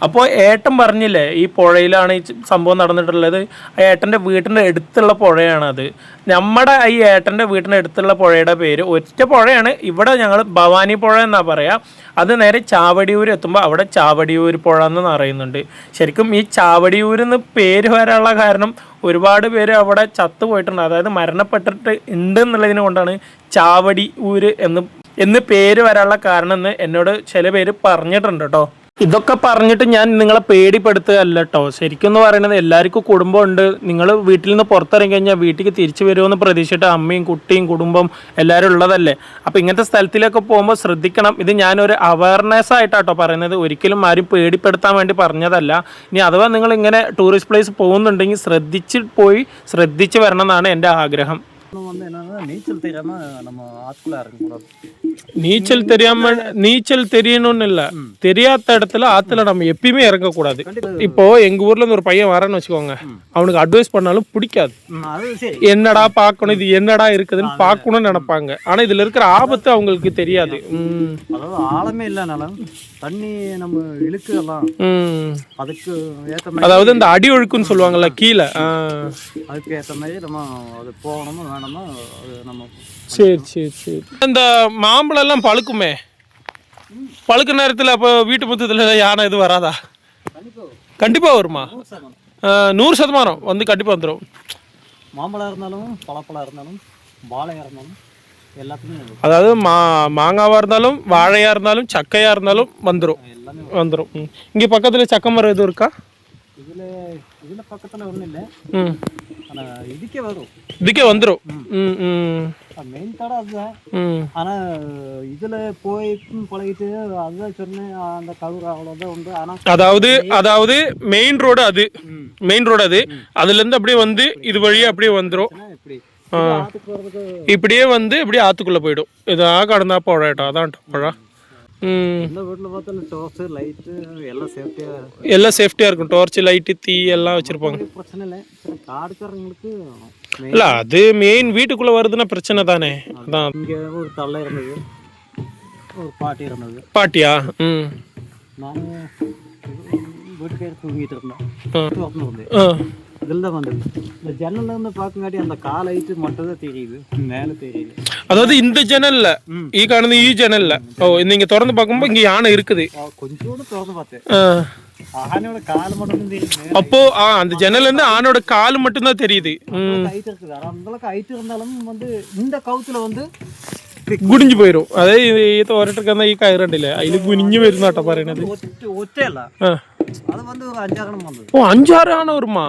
അപ്പോൾ ഏട്ടൻ പറഞ്ഞില്ലേ ഈ പുഴയിലാണ് ഈ സംഭവം നടന്നിട്ടുള്ളത്. ആ ഏട്ടൻ്റെ വീട്ടിൻ്റെ അടുത്തുള്ള പുഴയാണത്. നമ്മുടെ ഈ ഏട്ടൻ്റെ വീട്ടിൻ്റെ അടുത്തുള്ള പുഴയുടെ പേര് ഒറ്റ പുഴയാണ്. ഇവിടെ ഞങ്ങൾ ഭവാനി പുഴ എന്നാണ് പറയുക. അത് നേരെ ചാവടിയൂർ എത്തുമ്പോൾ അവിടെ ചാവടിയൂർ പുഴ എന്ന് പറയുന്നുണ്ട്. ശരിക്കും ഈ ചാവടിയൂരെന്ന് പേര് വരാനുള്ള കാരണം ഒരുപാട് പേര് അവിടെ ചത്തുപോയിട്ടുണ്ട്, അതായത് മരണപ്പെട്ടിട്ട് ഉണ്ട് എന്നുള്ളതിനെ കൊണ്ടാണ് ചാവടിയൂർ എന്ന് പേര് വരാനുള്ള കാരണം എന്ന് എന്നോട് ചില പേര് പറഞ്ഞിട്ടുണ്ട് കേട്ടോ. ഇതൊക്കെ പറഞ്ഞിട്ട് ഞാൻ നിങ്ങളെ പേടിപ്പെടുത്തുകയല്ല കേട്ടോ. ശരിക്കും എന്ന് പറയുന്നത് എല്ലാവർക്കും കുടുംബമുണ്ട്. നിങ്ങൾ വീട്ടിൽ നിന്ന് പുറത്തിറങ്ങി കഴിഞ്ഞാൽ വീട്ടിലേക്ക് തിരിച്ചു വരുമെന്ന് പ്രതീക്ഷിച്ചിട്ട് അമ്മയും കുട്ടിയും കുടുംബം എല്ലാവരും ഉള്ളതല്ലേ. അപ്പോൾ ഇങ്ങനത്തെ സ്ഥലത്തിലൊക്കെ പോകുമ്പോൾ ശ്രദ്ധിക്കണം. ഇത് ഞാനൊരു അവയർനെസ് ആയിട്ടാട്ടോ പറയുന്നത്, ഒരിക്കലും ആരും പേടിപ്പെടുത്താൻ വേണ്ടി പറഞ്ഞതല്ല. ഇനി അഥവാ നിങ്ങൾ ഇങ്ങനെ ടൂറിസ്റ്റ് പ്ലേസ് പോകുന്നുണ്ടെങ്കിൽ ശ്രദ്ധിച്ച് വരണം എന്നാണ് എൻ്റെ ആഗ്രഹം. நீச்சல் தெரியாம நம்ம ஆத்துக்குள்ள இறங்கக்கூடாது. நீச்சல் தெரியணும்னு இல்ல, தெரியாத இடத்துல ஆத்துல நம்ம எப்பயுமே இறங்கக்கூடாது. இப்போ எங்க ஊர்ல இருந்து ஒரு பையன் வரேன்னு வச்சுக்கோங்க, அவனுக்கு அட்வைஸ் பண்ணாலும் பிடிக்காது. என்னடா பார்க்கணும், இது என்னடா இருக்குதுன்னு பார்க்கணும்னு நினைப்பாங்க. ஆனா இதுல இருக்கிற ஆபத்து அவங்களுக்கு தெரியாது. அதாவது ஆழமே இல்லைனாலும் தண்ணி நம்ம இழுக்கலாம், அதுக்கு ஏற்ற மாதிரி, அதாவது இந்த அடி ஒழுக்குன்னு சொல்லுவாங்கல்ல கீழே, அதுக்கு ஏற்ற மாதிரி நம்ம அது போகணுமோ வேணுமோ அது நம்ம. சரி சரி சரி. இந்த மாம்பழம் எல்லாம் பழுக்குமே, பழுக்க நேரத்தில் அப்போ வீட்டு முத்தத்தில் யானை இது வராதா? கண்டிப்பாக வருமா? 100% வந்து கண்டிப்பாக வந்துடும். மாம்பழம் இருந்தாலும் பழப்பழம் இருந்தாலும் வாழையாக இருந்தாலும் எல்லாத்துக்குமே, அதாவது மாங்காவாக இருந்தாலும் வாழையாக இருந்தாலும் சக்கையாக இருந்தாலும் வந்துடும். இங்கே பக்கத்தில் சக்கை மரம் எதுவும் இருக்கா? இதில் பக்கத்தில் ஒன்றும் இல்லை, ஆனால் இதுக்கே வந்துடும். ம் ம். மெயின் கடை அதுதான். ம் ஆனால் இதில் போய் பழகிட்டு அதுதான் சொன்னேன், அந்த கவுர் அவ்வளோதான் உண்டு. ஆனால் அதாவது மெயின் ரோடு அது அதுல இருந்து அப்படியே வந்து இது வழியா அப்படியே வந்துரும். இப்படி ஆ ஆற்றுக்கு வர்றதுக்கு இப்படியே வந்து இப்படியே ஆத்துக்குள்ள போயிடும். இதாக கடந்தா புழாட்டா அதான் புழா. இந்த வீட்டில் பார்த்தாலும் டோர்ஸு லைட்டு எல்லாம் சேஃப்டியா இருக்கும். டார்ச் லைட்டு தீ எல்லாம் வச்சிருப்பாங்க. பிரச்சனை இல்லை. காடுக்காரங்களுக்கு இல்ல அது மெயின் வீட்டுக்குள்ள வருதுன்னா பிரச்சனை தானே. அதான் இங்கே ஒரு தள்ளை இருந்தது, ஒரு பாட்டி இருந்தது. பாட்டியா? நான் வீட்டுக்கே தூங்கிட்டு இருந்தேன். இதில் தான் வந்தது. இந்த ஜன்னல்ல இருந்து பார்க்கங்காட்டி அந்த கால் ஹைட்டு மட்டும் தான் தெரியுது, மேலே தெரியுது. அதாவது இந்த ஜன்னல்ல ஈ காணுது, ஈ ஜன்னல்ல நீங்க திறந்து பார்க்கும்போது இங்க யானை இருக்குது. கொஞ்சோடு திறந்து பார்த்தேன், ஆனையோட கால் மட்டும் தெரியுது. அப்போ அந்த ஜன்னல்ல இருந்து ஆனோட கால் மட்டும் தான் தெரியுது. ஹைட் இருக்குது. அந்த அளவுக்கு ஹைட் இருந்தாலும் வந்து இந்த கவுத்துல வந்து കുടിഞ്ഞു പോരും. അതായത് ഈ തോരട്ടെടുക്കുന്ന ഈ കയറുണ്ടല്ലേ അതിൽ കുനിഞ്ഞു വരുന്നാട്ടോ പറയണത്. ഒറ്റയല്ല, അത് വന്ന് ഒരു 5-6 വന്നത്. ഓ 5-6 ആണോ ഒരുമാ?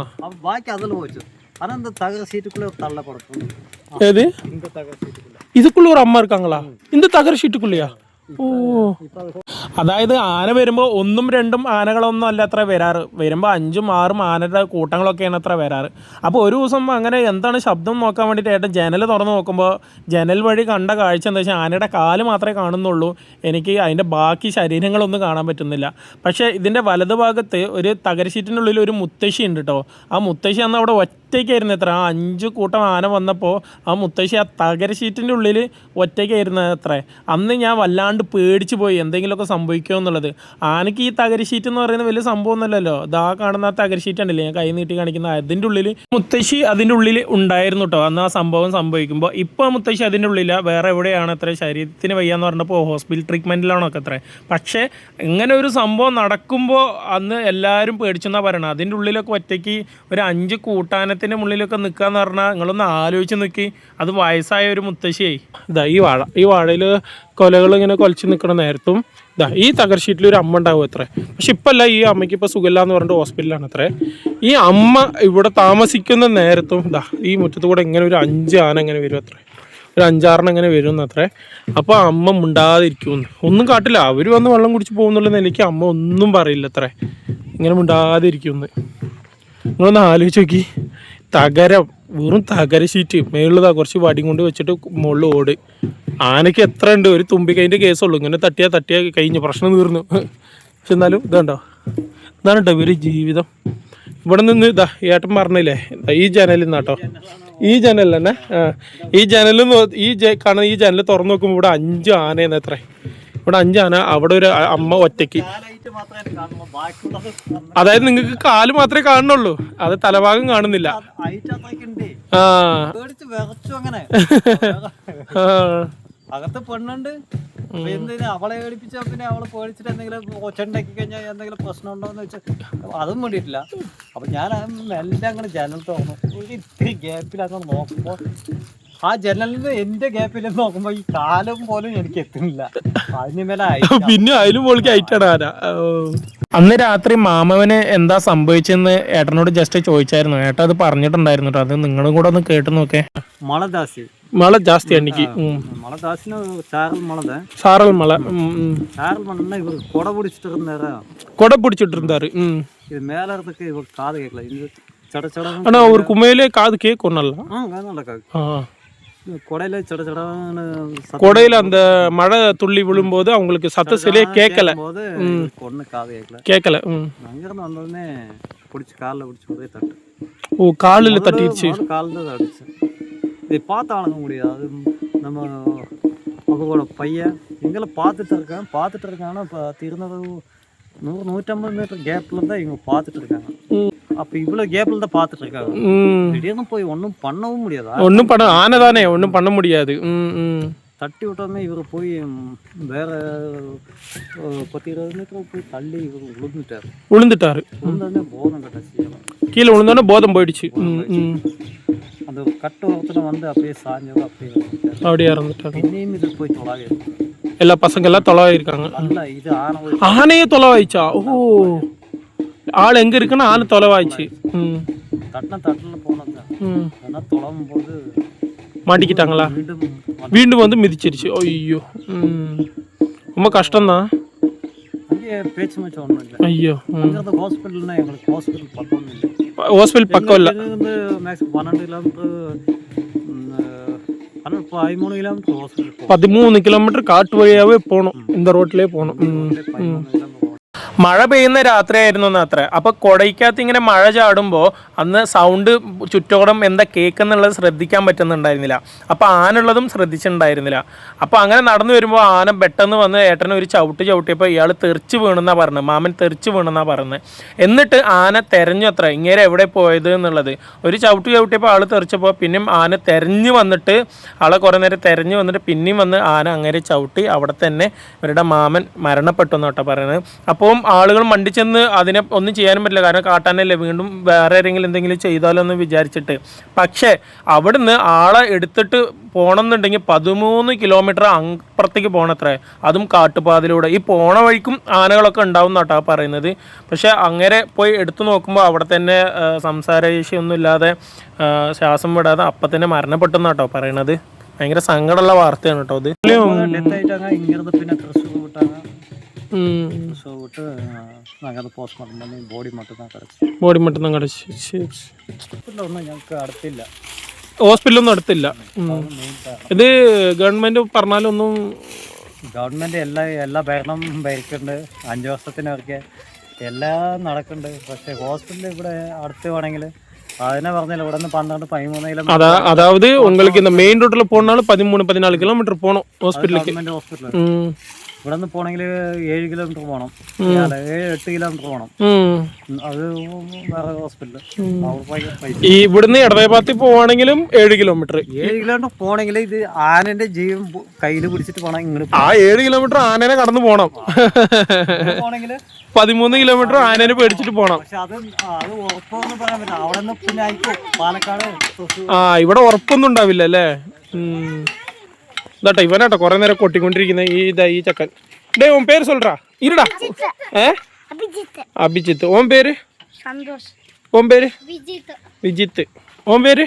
ബാക്കി അതിൽ പോയിട്ട് ஆனா இந்த தகர சீட்டுக்குள்ள ஒரு தள்ள படுக்கும். ஏது இந்த தகர சீட்டுக்குள்ள இதுக்குள்ள ஒரு அம்மா இருக்காங்களா? இந்த தகர சீட்டுக்குள்ளயா? ഓ അതായത് ആന വരുമ്പോൾ 1-2 ആനകളൊന്നും അല്ല അത്ര വരാറ്. വരുമ്പോൾ 5-6 ആനയുടെ കൂട്ടങ്ങളൊക്കെയാണ് അത്ര വരാറ്. അപ്പോൾ ഒരു ദിവസം അങ്ങനെ എന്താണ് ശബ്ദം നോക്കാൻ വേണ്ടിയിട്ട് ഏട്ടൻ ജനൽ തുറന്ന് നോക്കുമ്പോൾ ജനൽ വഴി കണ്ട കാഴ്ച എന്താ വെച്ചാൽ ആനയുടെ കാല് മാത്രമേ കാണുന്നുള്ളൂ. എനിക്ക് അതിൻ്റെ ബാക്കി ശരീരങ്ങളൊന്നും കാണാൻ പറ്റുന്നില്ല. പക്ഷേ ഇതിൻ്റെ വലതുഭാഗത്ത് ഒരു തകരശീറ്റിൻ്റെ ഉള്ളിൽ ഒരു മുത്തശ്ശി ഉണ്ട് കേട്ടോ. ആ മുത്തശ്ശി അന്ന് അവിടെ ഒറ്റയ്ക്കായിരുന്നു. എത്ര 5 കൂട്ടം ആന വന്നപ്പോൾ ആ മുത്തശ്ശി ആ തകരശീറ്റിൻ്റെ ഉള്ളിൽ ഒറ്റയ്ക്കായിരുന്നു അത്ര. അന്ന് ഞാൻ വല്ലാണ്ട് പേടിച്ച് പോയി എന്തെങ്കിലുമൊക്കെ സംഭവിക്കുമോ എന്നുള്ളത്. ആനയ്ക്ക് ഈ തകരശീറ്റ് എന്ന് പറയുന്നത് വലിയ സംഭവമൊന്നുമല്ലല്ലോ. ഇതാ കാണുന്ന ആ തകരശീറ്റ് ഉണ്ടല്ലേ ഞാൻ കൈ നീട്ടി കാണിക്കുന്ന, അതിൻ്റെ ഉള്ളിൽ മുത്തശ്ശി അതിൻ്റെ ഉള്ളിൽ ഉണ്ടായിരുന്നു കേട്ടോ അന്ന് ആ സംഭവം സംഭവിക്കുമ്പോൾ. ഇപ്പോൾ മുത്തശ്ശി അതിൻ്റെ ഉള്ളില്ല, വേറെ എവിടെയാണ് അത്ര, ശരീരത്തിന് വയ്യാന്ന് പറഞ്ഞപ്പോൾ ഹോസ്പിറ്റൽ ട്രീറ്റ്മെൻറ്റിലാണൊക്കെ അത്ര. പക്ഷേ ഇങ്ങനെ ഒരു സംഭവം നടക്കുമ്പോൾ അന്ന് എല്ലാവരും പേടിച്ചെന്നാണ് പറയണത്. അതിൻ്റെ ഉള്ളിലൊക്കെ ഒറ്റയ്ക്ക് ഒരു 5 കൂട്ടാനത്തിൻ്റെ ഉള്ളിലൊക്കെ നിൽക്കുക എന്ന് പറഞ്ഞാൽ നിങ്ങളൊന്ന് ആലോചിച്ച് നിൽക്കി. അത് വയസ്സായ ഒരു മുത്തശ്ശിയായി. ഇതാ ഈ വാഴയിൽ കൊലകൾ ഇങ്ങനെ കൊലച്ച് നിൽക്കണ നേരത്തും ഇതാ ഈ തകർശീറ്റിൽ ഒരു അമ്മ ഉണ്ടാവും അത്രേ. പക്ഷെ ഇപ്പല്ല, ഈ അമ്മയ്ക്ക് ഇപ്പോൾ സുഖമില്ല എന്ന് പറഞ്ഞിട്ട് ഹോസ്പിറ്റലാണ് അത്രേ. ഈ അമ്മ ഇവിടെ താമസിക്കുന്ന നേരത്തും ഇതാ ഈ മുറ്റത്ത് കൂടെ ഇങ്ങനെ ഒരു 5 ആന ഇങ്ങനെ വരും അത്രേ, ഒരു 5-6 ഇങ്ങനെ വരും അത്രേ. അപ്പോൾ അമ്മ മിണ്ടാതിരിക്കുമെന്ന് ഒന്നും കാട്ടില്ല. അവർ വന്ന് വെള്ളം കുടിച്ച് പോകുന്നുള്ള നിലയ്ക്ക് അമ്മ ഒന്നും പറയില്ല അത്രേ, ഇങ്ങനെ മിണ്ടാതിരിക്കുമെന്ന്. നിങ്ങളൊന്ന് ആലോചിച്ച് നോക്കി, തകരം, വെറും തകര ഷീറ്റ് മേളിലതാ കുറച്ച് വടി കൊണ്ട് വെച്ചിട്ട് മുകളിൽ ഓട്. ആനയ്ക്ക് എത്ര ഉണ്ട്, ഒരു തുമ്പിക്കൈൻ്റെ കേസുള്ളൂ. ഇങ്ങനെ തട്ടിയാൽ കഴിഞ്ഞ് പ്രശ്നം തീർന്നു. പക്ഷെ എന്നാലും ഇതുണ്ടോ, ഇതാണ് കേട്ടോ ഇവര് ജീവിതം. ഇവിടെ നിന്ന് ഇതാ ഏട്ടൻ പറഞ്ഞില്ലേ ഈ ജനലിൽ നിന്നാട്ടോ, ഈ ജനൽ തന്നെ ഈ ജനലിൽ കാണുന്ന ഈ ജനൽ തുറന്നു നോക്കുമ്പോൾ ഇവിടെ 5 ആനയെന്ന് എത്ര. ഇവിടെ 5 ആന, അവിടെ ഒരു അമ്മ ഒറ്റയ്ക്ക്. അതായത് നിങ്ങൾക്ക് കാല് മാത്രമേ കാണുന്നുള്ളൂ, അത് തലഭാഗം കാണുന്നില്ല. അകത്ത് പെണ്ണുണ്ട്, അവളെ ഏടിപ്പിച്ച പിന്നെ അവളെ പേടിച്ചിട്ട് എന്തെങ്കിലും ഒച്ചുണ്ടാക്കി കഴിഞ്ഞാൽ എന്തെങ്കിലും പ്രശ്നം ഉണ്ടോന്ന് വെച്ചാൽ അതും വേണ്ടിയിട്ടില്ല. അപ്പൊ ഞാൻ എല്ലാം അങ്ങനെ ജനൽ തുറന്നു, ഒരു ഇത്തിരി ഗ്യാപ്പിൽ അങ്ങനെ നോക്കുമ്പോൾ ആ ജനലിന് എന്റെ ഗ്യാപ്പിൽ നോക്കുമ്പോ ഈ കാലം പോലും എനിക്ക് എത്തുന്നില്ല. അതിന് മേലെ പിന്നെ അതിലും പോളിക്ക് ആയിട്ടാണ് ആന. അന്ന് രാത്രി മാമവന് എന്താ സംഭവിച്ചെന്ന് ഏട്ടനോട് ജസ്റ്റ് ചോദിച്ചായിരുന്നു. ഏട്ടൻ അത് പറഞ്ഞിട്ടുണ്ടായിരുന്നു കേട്ടോ. അത് നിങ്ങളും കൂടെ ഒന്ന് കേട്ട് നോക്കേ. மழை ஜாஸ்தி அன்னைக்கு. மழை ஜாஸ்தினா சாரல் மழை தான். சாரல் மழை. சாரல் மழைன்னா இவர் கொடை பிடிச்சிட்டு இருந்தாரு. கொடை பிடிச்சிட்டு இருந்தாரு. இது மேல இருக்கிறதுக்கு இவர் காது கேட்கல. இது சட சட. ஆனா ஒரு குமையிலே காது கேட்கும் நல்லா. நல்லா கேட்கும். கொடையில சட சடன்னு கொடையில அந்த மழை துள்ளி விழும்போது அவங்களுக்கு சத்தம் சரியா கேட்கல. ஒண்ணு காது கேட்கல. அங்கிருந்து வந்தோடனே பிடிச்சி காலில் பிடிச்சி ஒரே தட்டு. ஓ காலில் தட்டிடுச்சு. காலில் தான் அடிச்சு. இதை பார்த்து ஆளுங்க முடியாது. அது நம்ம அவங்களோட பையன் எங்களை பார்த்துட்டு இருக்காங்கன்னா இப்போ இருந்தது 100-150 மீட்டர் கேப்ல தான் இவங்க பார்த்துட்டு இருக்காங்க. அப்போ இவ்வளோ கேப்ல தான் பார்த்துட்டு இருக்காங்க. திடீர்னு போய் ஒன்றும் பண்ணவும் முடியாது. ஒன்றும் பண்ண ஆனை தானே, ஒன்றும் பண்ண முடியாது. தட்டி விட்டோன்னே இவர் போய் வேற 10-20 மீட்டர் போய் தள்ளி இவர் விழுந்துட்டாரு. விழுந்தோடனே போதம் கட்டாச்சு, கீழே விழுந்தோடனே போதம் போயிடுச்சு. அந்த கட்டு ஒருத்தர் வந்து அப்படியே சாஞ்சது, அப்படியே இறந்துட்டாங்க. இன்னும் இது போய் தொலாவி எல்லா பசங்க எல்லாம் தொலைவாயிருக்காங்க. இது ஆனையே தொலைவாயிச்சா? ஓ ஆள் எங்க இருக்குன்னா ஆனை தொலைவாயிச்சு. தட்டில் போனது. ஆனால் தொலைவும் போது മാട്ടിക്കിട്ടാங்களா വീണ്ടും വന്ന് മിതിച്ചിരിച്ചു അയ്യോ ரொம்ப கஷ்டம் தான் பேச்சு மச்சம் ஒன்றும் இல்லை ஐயோ அங்கே ஹாஸ்பிட்டல்னா எங்களுக்கு ஹாஸ்பிட்டல் பக்கம் இல்லை ஹாஸ்பிட்டல் பக்கம் இல்லை வந்து maximum 12 kilometre 13 kilometre hospital 13 kilometre കാട്ട് വഴിയാവേ പോണം இந்த റോട്ടിലേ പോണം മഴ പെയ്യുന്ന രാത്രിയായിരുന്നു അത്ര അപ്പോൾ കുടയ്ക്കകത്ത് ഇങ്ങനെ മഴ ചാടുമ്പോൾ അന്ന് സൗണ്ട് ചുറ്റോളം എന്താ കേൾക്കുന്നുള്ളത് ശ്രദ്ധിക്കാൻ പറ്റുന്നുണ്ടായിരുന്നില്ല അപ്പോൾ ആനുള്ളതും ശ്രദ്ധിച്ചിട്ടുണ്ടായിരുന്നില്ല അപ്പോൾ അങ്ങനെ നടന്നു വരുമ്പോൾ ആന പെട്ടെന്ന് വന്ന് ഏട്ടനെ ഒരു ചവിട്ടിയപ്പോൾ ഇയാൾ തെറിച്ച് വീണെന്നാണ് പറഞ്ഞത് മാമൻ തെറിച്ച് വീണെന്നാണ് പറഞ്ഞത് എന്നിട്ട് ആന തെരഞ്ഞു അത്ര ഇങ്ങനെ എവിടെ പോയത് എന്നുള്ളത് ഒരു ചവിട്ടിയപ്പോൾ ആൾ തെറിച്ചപ്പോൾ പിന്നെയും ആന തെരഞ്ഞു വന്നിട്ട് ആളെ കുറേ നേരം തെരഞ്ഞു വന്നിട്ട് പിന്നെയും വന്ന് ആന അങ്ങനെ ചവിട്ടി അവിടെ തന്നെ ഇവരുടെ മാമൻ മരണപ്പെട്ടു എന്നാട്ടോ പറയുന്നത് അപ്പോൾ ആളുകൾ മണ്ടി ചെന്ന് അതിനെ ഒന്നും ചെയ്യാനും പറ്റില്ല കാരണം കാട്ടാനല്ലേ വീണ്ടും വേറെ ആരെങ്കിലും എന്തെങ്കിലും ചെയ്താലോ എന്ന് വിചാരിച്ചിട്ട് പക്ഷേ അവിടുന്ന് ആളെ എടുത്തിട്ട് പോകണമെന്നുണ്ടെങ്കിൽ 13 കിലോമീറ്റർ അപ്പുറത്തേക്ക് പോകണത്രേ അതും കാട്ടുപാതയിലൂടെ ഈ പോണ വഴിക്കും ആനകളൊക്കെ ഉണ്ടാവും എന്നാട്ടോ പറയുന്നത് പക്ഷേ അങ്ങനെ പോയി എടുത്തു നോക്കുമ്പോൾ അവിടെ തന്നെ സംസാരശേഷിയൊന്നും ഇല്ലാതെ ശ്വാസം വിടാതെ അപ്പം തന്നെ മരണപ്പെട്ടു എന്നാട്ടോ പറയണത് ഭയങ്കര സങ്കടമുള്ള വാർത്തയാണ് കേട്ടോ അത് விட்டு நாங்கள் அதை போஸ்ட்மார்ட்டம் பண்ணி பாடி மட்டும் தான் கிடச்சி ஹாஸ்பிட்டலில் ஒன்றும் ഞങ്ങൾക്ക് അടുത്തില്ല ഹോസ്പിറ്റലൊന്നും അടുത്തില്ല ഇത് ഗവൺമെന്റ് പറഞ്ഞാലൊന്നും ഗവൺമെന്റ് എല്ലാ ഭരണം ഭരിക്കുന്നുണ്ട് 5 വർഷത്തിനൊക്കെ എല്ലാം നടക്കുന്നുണ്ട് പക്ഷെ ഹോസ്പിറ്റൽ ഇവിടെ അടുത്ത് വേണമെങ്കിൽ അതിനെ പറഞ്ഞാൽ ഇവിടെ നിന്ന് 12-13 കിലോമീറ്റർ അതായത് உங்களுக்கு இந்த மெயின் ரோட்ல போனாலும் 13-14 கிலோமீட்டர் போகணும் ஹாஸ்பிட்டலுக்கு ഗവൺമെന്റ് ഹോസ്പിറ്റൽ ഇവിടെ നിന്ന് പോണെങ്കിൽ 7 കിലോമീറ്റർ പോകണം 7-8 കിലോമീറ്റർ പോകണം അത് വേറെ ഹോസ്പിറ്റൽ ഈ ഇവിടുന്ന് ഇടവേപ്പാത്തി പോവാണെങ്കിലും 7 കിലോമീറ്റർ പോണെങ്കിൽ ഇത് ആനന്റെ ജീവൻ കയ്യിൽ പിടിച്ചിട്ട് പോകണം ഇങ്ങോട്ട് ആ 7 കിലോമീറ്റർ ആനനെ കടന്നു പോകണം പോണെങ്കിൽ 13 കിലോമീറ്റർ ആനനെ പേടിച്ചിട്ട് പോകണം പക്ഷെ അത് ഉറപ്പൊന്നും പറയാൻ പറ്റില്ല അവിടെ നിന്ന് പിന്നെ പാലക്കാട് ഇവിടെ ഉറപ്പൊന്നും ഉണ്ടാവില്ല അല്ലേ ഇതാട്ടോ ഇവനാട്ടോ കുറെ നേരം കൊട്ടിക്കൊണ്ടിരിക്കുന്ന ഈ ചക്കൻ ഡേ ഓൻ പേര് സൊല്ലാ ഇരുടാ അഭിജിത്ത് ഓൻ പേര് വിജിത്ത് ഓൻ പേര്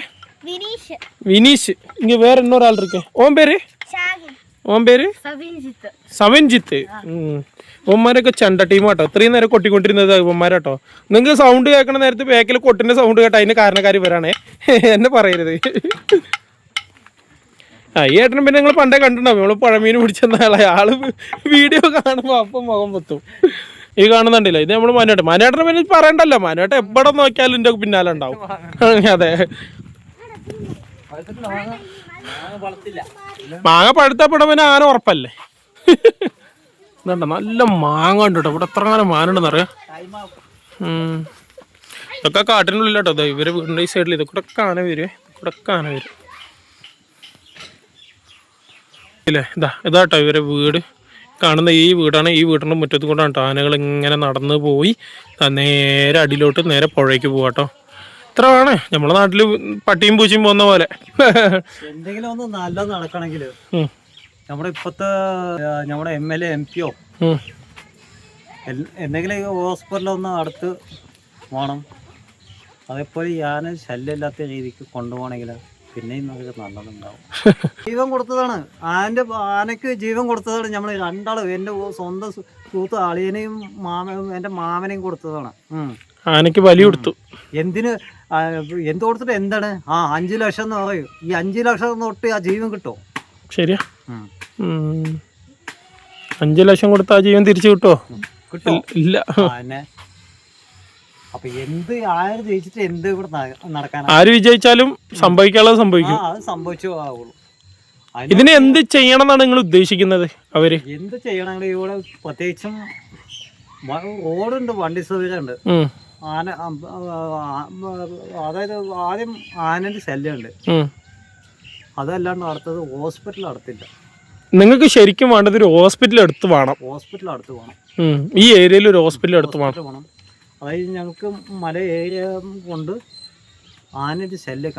വിനീഷ് ഇങ്ങ വേറെ இன்னொரு ഇരിക്കേ ഓൻ പേര് സവൻജിത്ത് ഇവന്മാരൊക്കെ ചണ്ട ടീമാട്ടോ ഇത്രയും നേരം കൊട്ടിക്കൊണ്ടിരുന്നത് ഇവന്മാരാട്ടോ നിങ്ങൾക്ക് സൗണ്ട് കേൾക്കണ നേരത്തെ ബാക്കിൽ കൊട്ടിന്റെ സൗണ്ട് കേട്ടോ അതിന് കാരണക്കാർ വരാണേ എന്നെ പറയരുത് ഈ ഏട്ടനും പിന്നെ നിങ്ങൾ പണ്ടേ കണ്ടിട്ടുണ്ടാവും നമ്മൾ പുഴമീൻ പിടിച്ചെന്ന ആള് വീഡിയോ കാണുമ്പോൾ അപ്പം മുഖം പൊത്തും ഈ കാണുന്നുണ്ടല്ലോ ഇത് നമ്മൾ മനേട്ടനെ പിന്നെ പറയണ്ടല്ലോ മനേട്ടൻ എവിടെ നോക്കിയാലും എൻ്റെ പിന്നാലെ ഉണ്ടാവും അതെ മാങ്ങ പഴുത്തപ്പെടാൻ പിന്നെ ആന ഉറപ്പല്ലേ ഇതുണ്ട നല്ല മാങ്ങ ഉണ്ട് കേട്ടോ ഇവിടെ എത്ര അങ്ങനെ മാനുണ്ടെന്നറിയാം ഇതൊക്കെ കാട്ടിനുള്ളിലാട്ടോ അതെ ഇവരെ വീടിൻ്റെ ഈ സൈഡിൽ ഇതൊക്കെ ആന വരുവേ ഇവിടെ ആന വരും ഇല്ലേ ഇതാട്ടോ ഇവരെ വീട് കാണുന്ന ഈ വീടാണ് ഈ വീടിൻ്റെ മുറ്റത്ത് കൊണ്ടാണ് ആനകൾ ഇങ്ങനെ നടന്നു പോയി നേരെ അടിയിലോട്ട് നേരെ പുഴയ്ക്ക് പോവാട്ടോ ഇത്ര ആണ് നമ്മളെ നാട്ടില് പട്ടിയും പൂച്ചയും പോകുന്ന പോലെ എന്തെങ്കിലും ഒന്ന് നല്ലത് നടക്കണമെങ്കിൽ നമ്മുടെ ഇപ്പത്തെ നമ്മുടെ MLA MP എന്തെങ്കിലും ഹോസ്പിറ്റലൊന്ന് അടുത്ത് വേണം അതേപോലെ ഈ ആന ശല്യമില്ലാത്ത രീതിക്ക് കൊണ്ടുപോകണമെങ്കിൽ പിന്നെയും നമുക്ക് നല്ലതുണ്ടാവും ജീവൻ കൊടുത്തതാണ് ആനക്ക് ജീവൻ കൊടുത്തതാണ് നമ്മൾ രണ്ടാളും എൻ്റെ സ്വന്തം സുഹൃത്ത് അളിയനെയും എൻ്റെ മാമനെയും കൊടുത്തതാണ് ആനക്ക് ബലി കൊടുത്തു എന്ത് കൊടുത്തിട്ട് എന്താണ് 5 ലക്ഷം എന്ന് പറയും ഈ 5 ലക്ഷം തൊട്ട് ആ ജീവൻ കിട്ടുമോ ശരിയാ 5 ലക്ഷം കൊടുത്ത ആ ജീവൻ തിരിച്ചു കിട്ടുമോ ഇല്ല അപ്പൊ ആര് ജയിച്ചിട്ട് എന്ത് ഇവിടെ നടക്കാൻ ആര് വിജയിച്ചാലും സംഭവിക്കാനുള്ളത് സംഭവിക്കും അത് സംഭവിച്ചു ആവുള്ളൂ ഇതിന് എന്ത് ചെയ്യണം എന്നാണ് നിങ്ങൾ ഉദ്ദേശിക്കുന്നത് അവര് എന്ത് ചെയ്യണമെങ്കിൽ ഇവിടെ പ്രത്യേകിച്ചും റോഡുണ്ട് വണ്ടി സൗകര്യമുണ്ട് ആന അതായത് ആദ്യം ആനന്റെ ശല്യമുണ്ട് അതല്ലാണ്ട് അടുത്തത് ഹോസ്പിറ്റൽ അടുത്തില്ല നിങ്ങൾക്ക് ശരിക്കും വേണ്ടത് ഒരു ഹോസ്പിറ്റൽ അടുത്ത് വേണം ഈ ഏരിയയിൽ ഒരു ഹോസ്പിറ്റൽ അടുത്ത് വേണം അതായത് ഞങ്ങൾക്ക് മല ഏരിയ കൊണ്ട് ആനയുടെ ശല്യം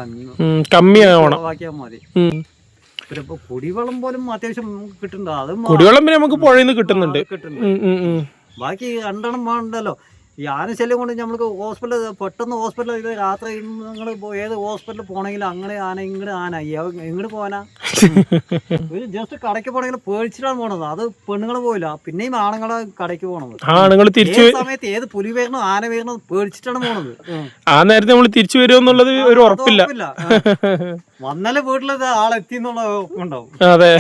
കമ്മിയാക്കിയാൽ മതി ഇപ്പൊ കുടിവെള്ളം പോലും അത്യാവശ്യം കിട്ടുന്നുണ്ട് അത് കുടിവെള്ളം പിന്നെ നമുക്ക് പുഴയിൽ നിന്ന് കിട്ടുന്നുണ്ട് ബാക്കി 2 വേണ്ടല്ലോ ഈ ആനശല്യം കൊണ്ട് നമുക്ക് ഹോസ്പിറ്റലിൽ പെട്ടെന്ന് ഹോസ്പിറ്റലിൽ ഇത് രാത്രി നിങ്ങൾ ഏത് ഹോസ്പിറ്റലിൽ പോകണമെങ്കിലും അങ്ങനെ ആന ഇങ്ങോട്ട് ആന എങ്ങോട്ട് പോകാനാ ഒരു ജസ്റ്റ് കടയ്ക്ക് പോകണമെങ്കിൽ പേടിച്ചിട്ടാണ് പോണത്. അത് പെണ്ണുങ്ങൾ പോയില്ല, പിന്നെയും ആണുങ്ങളെ കടയ്ക്ക് പോകണത്. ഏത് സമയത്ത് ഏത് പുലി വരണോ ആന വരണോ പേടിച്ചിട്ടാണ് പോണത്. ആ നേരത്തെ നമ്മൾ തിരിച്ചു വരുമെന്നുള്ളത് ഒരു ഉറപ്പില്ല. വന്നാലേ വീട്ടിലത് ആളെത്തി എന്നുള്ള ഉണ്ടാവും. അതെ,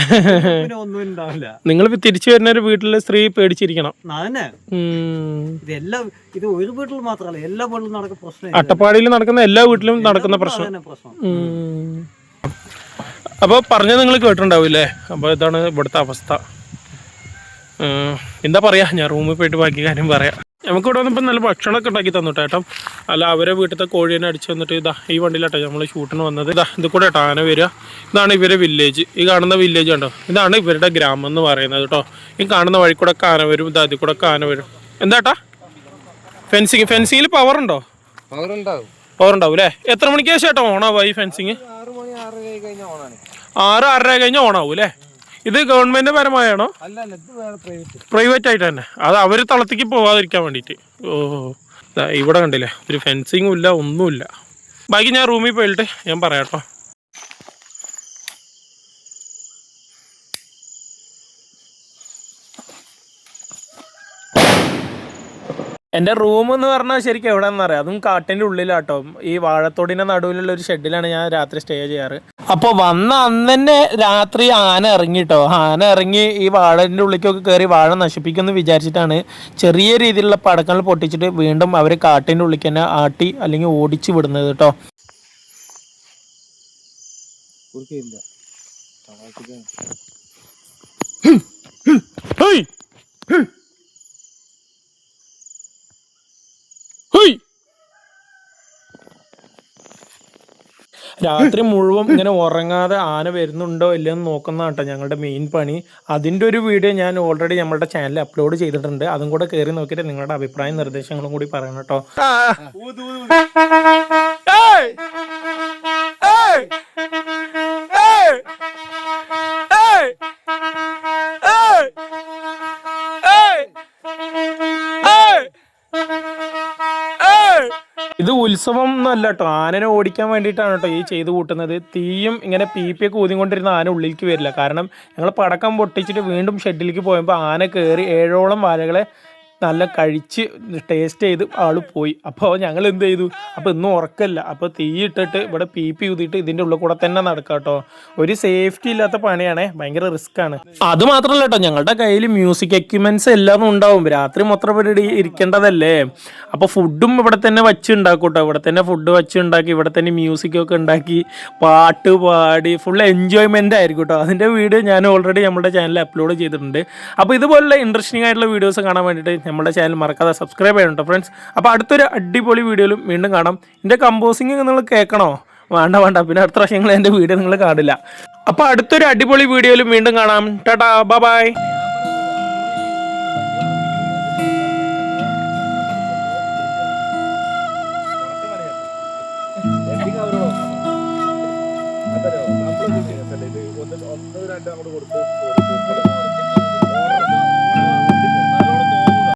പിന്നെ ഒന്നും ഉണ്ടാവില്ല. നിങ്ങൾ തിരിച്ചു വരുന്ന ഒരു വീട്ടിലെ സ്ത്രീ പേടിച്ചിരിക്കണം. അതന്നെ ഇതെല്ലാം ഇത് ഒരു വീട്ടിൽ മാത്രമല്ല എല്ലാ വീട്ടിലും നടക്കുന്ന പ്രശ്നം. അട്ടപ്പാടിയിൽ നടക്കുന്ന എല്ലാ വീട്ടിലും നടക്കുന്ന പ്രശ്നം. അപ്പോൾ പറഞ്ഞത് നിങ്ങൾ കേട്ടിട്ടുണ്ടാവില്ലേ? അപ്പോൾ ഇതാണ് ഇവിടുത്തെ അവസ്ഥ. എന്താ പറയാ, ഞാൻ റൂമിൽ പോയിട്ട് ബാക്കി കാര്യം പറയാം. നമുക്കിവിടെ വന്നപ്പോൾ നല്ല ഭക്ഷണമൊക്കെ ഉണ്ടാക്കി തന്നു കേട്ടോ. അല്ല, അവരെ വീട്ടിലത്തെ കോഴീനെ അടിച്ചു വന്നിട്ട് ഇതാ ഈ വണ്ടിയിലാട്ടോ നമ്മൾ ഷൂട്ടിന് വന്നത്. ഇതാ ഇത് കൂടെ കേട്ടോ ആന വരിക. ഇതാണ് ഇവരെ വില്ലേജ്. ഈ കാണുന്ന വില്ലേജ് കണ്ടോ, ഇതാണ് ഇവരുടെ ഗ്രാമം എന്ന് പറയുന്നത് കേട്ടോ. ഈ കാണുന്ന വഴി കൂടെ ആന വരും, ഇതാ അതിൽ കൂടെ ആന വരും. എന്താട്ടാ ഫെൻസിങ്ങിൽ പവർ ഉണ്ടോ? പവർ ഉണ്ടാവും അല്ലേ? എത്ര മണിക്ക് ശേഷം കേട്ടോ ഓണാവുക ഈ ഫെൻസിങ്? 6-6:30 കഴിഞ്ഞാൽ ഓണാവും അല്ലേ? ഇത് ഗവൺമെന്റ് പരമായാണോ? പ്രൈവറ്റ് ആയിട്ട് തന്നെ. അത് അവര് തളത്തേക്ക് പോവാതിരിക്കാൻ വേണ്ടിയിട്ട്. ഓ, ഇവിടെ കണ്ടില്ലേ, ഒരു ഫെൻസിങ്ങും ഇല്ല, ഒന്നുമില്ല. ബാക്കി ഞാൻ റൂമിൽ പോയിട്ട് ഞാൻ പറയാം കേട്ടോ. എൻ്റെ റൂം എന്ന് പറഞ്ഞാൽ ശരിക്കും എവിടെയാണെന്ന് അറിയാം, അതും കാട്ടിൻ്റെ ഉള്ളിലാട്ടോ. ഈ വാഴത്തോടിൻ്റെ നടുവിലുള്ള ഒരു ഷെഡിലാണ് ഞാൻ രാത്രി സ്റ്റേ ചെയ്യാറ്. അപ്പോൾ വന്ന അന്ന് തന്നെ രാത്രി ആന ഇറങ്ങിട്ടോ. ആന ഇറങ്ങി ഈ വാഴൻ്റെ ഉള്ളിലേക്കൊക്കെ കയറി വാഴ നശിപ്പിക്കുമെന്ന് വിചാരിച്ചിട്ടാണ് ചെറിയ രീതിയിലുള്ള പടക്കങ്ങൾ പൊട്ടിച്ചിട്ട് വീണ്ടും അവർ കാട്ടിൻ്റെ ഉള്ളിലേക്ക് തന്നെ ആട്ടി അല്ലെങ്കിൽ ഓടിച്ചു വിടുന്നത് കേട്ടോ. രാത്രി മുഴുവൻ ഇങ്ങനെ ഉറങ്ങാതെ ആന വരുന്നുണ്ടോ ഇല്ലയെന്ന് നോക്കുന്ന കേട്ടോ ഞങ്ങളുടെ മെയിൻ പണി. അതിൻ്റെ ഒരു വീഡിയോ ഞാൻ ഓൾറെഡി നമ്മുടെ ചാനലിൽ അപ്ലോഡ് ചെയ്തിട്ടുണ്ട്. അതും കൂടെ കയറി നോക്കിയിട്ട് നിങ്ങളുടെ അഭിപ്രായം നിർദ്ദേശങ്ങളും കൂടി പറയണം കേട്ടോ. ഇത് ഉത്സവം എന്നല്ല കേട്ടോ, ആനനെ ഓടിക്കാൻ വേണ്ടിയിട്ടാണ് കേട്ടോ ഈ ചെയ്ത് കൂട്ടുന്നത്. തീയും ഇങ്ങനെ പീപ്പിയൊക്കെ ഊതിക്കൊണ്ടിരുന്ന ആന ഉള്ളിലേക്ക് വരില്ല. കാരണം ഞങ്ങൾ പടക്കം പൊട്ടിച്ചിട്ട് വീണ്ടും ഷെഡിലേക്ക് പോയപ്പോൾ ആന കയറി 7ഓളം വാഴകളെ നല്ല കഴിച്ച് ടേസ്റ്റ് ചെയ്ത് ആൾ പോയി. അപ്പോൾ ഞങ്ങൾ എന്ത് ചെയ്തു, അപ്പോൾ ഇന്നും ഉറക്കല്ല, അപ്പോൾ തീ ഇട്ടിട്ട് ഇവിടെ പീപ്പി ഊതിയിട്ട് ഇതിൻ്റെ ഉള്ളിൽ കൂടെ തന്നെ നടക്കാം കേട്ടോ. ഒരു സേഫ്റ്റി ഇല്ലാത്ത പണിയാണേ, ഭയങ്കര റിസ്ക്കാണ്. അത് മാത്രമല്ല കേട്ടോ, ഞങ്ങളുടെ കയ്യിൽ മ്യൂസിക് എക്യുപ്മെൻറ്റ്സ് എല്ലാം ഉണ്ടാവും. രാത്രി മൊത്തം ഇവിടെ ഇരിക്കേണ്ടതല്ലേ. അപ്പോൾ ഫുഡും ഇവിടെ തന്നെ വച്ച് ഉണ്ടാക്കും കേട്ടോ. ഇവിടെ തന്നെ ഫുഡ് വച്ച് ഉണ്ടാക്കി, ഇവിടെ തന്നെ മ്യൂസിക്കൊക്കെ ഉണ്ടാക്കി പാട്ട് പാടി ഫുൾ എൻജോയ്മെൻ്റ് ആയിരിക്കും കേട്ടോ. അതിൻ്റെ വീഡിയോ ഞാൻ ഓൾറെഡി നമ്മുടെ ചാനലിൽ അപ്ലോഡ് ചെയ്തിട്ടുണ്ട്. അപ്പോൾ ഇതുപോലുള്ള ഇൻട്രസ്റ്റിംഗ് ആയിട്ടുള്ള വീഡിയോസ് കാണാൻ വേണ്ടിയിട്ട് നമ്മുടെ ചാനൽ മറക്കാതെ സബ്സ്ക്രൈബ് ചെയ്യണം കേട്ടോ ഫ്രണ്ട്സ്. അപ്പോൾ അടുത്തൊരു അടിപൊളി വീഡിയോയിലും വീണ്ടും കാണാം. എൻ്റെ കമ്പോസിങ് നിങ്ങൾ കേൾക്കണോ? വേണ്ട, പിന്നെ അടുത്ത പ്രാവശ്യം എൻ്റെ വീഡിയോ നിങ്ങൾ കാണില്ല. അപ്പോൾ അടുത്തൊരു അടിപൊളി വീഡിയോയിലും വീണ്ടും കാണാം. ടാറ്റാ, ബൈ. അതല്ലോ നമ്മൾ 1 2 അങ്ങോട്ട് കൊടുത്ത്